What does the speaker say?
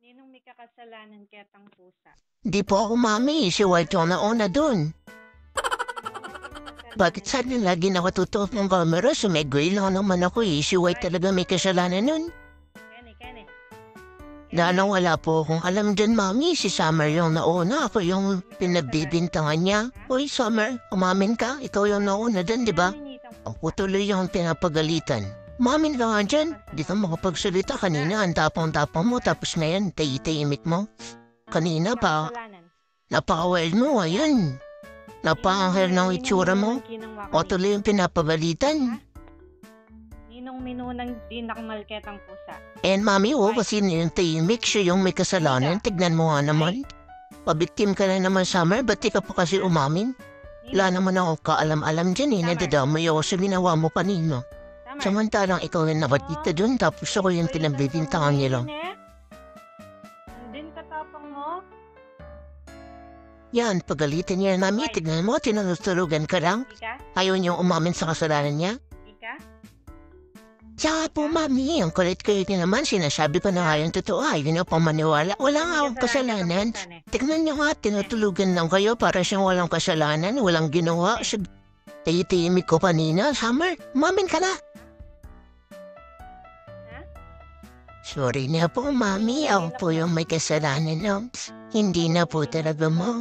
Sinong may kakasalanan ketang pusa? Di po ako, mami. Si White yung nauna dun. Bakit sa nila lagi nakatutok ng camera? Sumegoy lang naman ako eh. Si White talaga may kasalanan nun. Kene. Lalo wala po akong alam dyan, mami. Si Summer yung nauna. Ako yung pinagbibintangan niya. Uy, Summer, umamin ka? Ikaw yung nauna dun, di ba? Ako tuloy yung pinapagalitan. Umamin ka nga dyan. Di ka makapagsalita kanina. Ang tapang-tapang mo. Tapos ngayon, tayi-tayimik mo. Kanina pa, napaka-wild mo, ayun. Napaka-hair ng itsura mo. O tuloy yung pinapagalitan. Ninong minunang di nakmal ketang pusa? And mami, kasi yung tahimik siya yung may kasalanan. Tignan mo nga naman. Pabiktim ka na naman, Summer. Ba't di ka pa kasi umamin? Wala naman ako kaalam-alam dyan eh. Nadadamay ako sa ginawa mo kanino. Samantalang ikaw yung nakatita dun. Tapos ako yung pinabibintangan nila. Din katapang mo? Yan, pagalitan niya, mami. Tignan mo, tinutulugan ka lang. Ika? Ayaw niyong umamin sa kasalanan niya. Ika? Tsaka po, mami, ang kulit-kulit niya naman, sinasabi ko na nga yung totoo, ayaw niyo pang maniwala. Wala nga akong kasalanan. Tignan niyo nga, tinutulugan lang kayo para siyang walang kasalanan, walang ginawa. Tayitimik ko kanina, Summer, umamin ka na. Sorry na po, mami, ako po yung may kasalanan. Hindi na po talaga mo.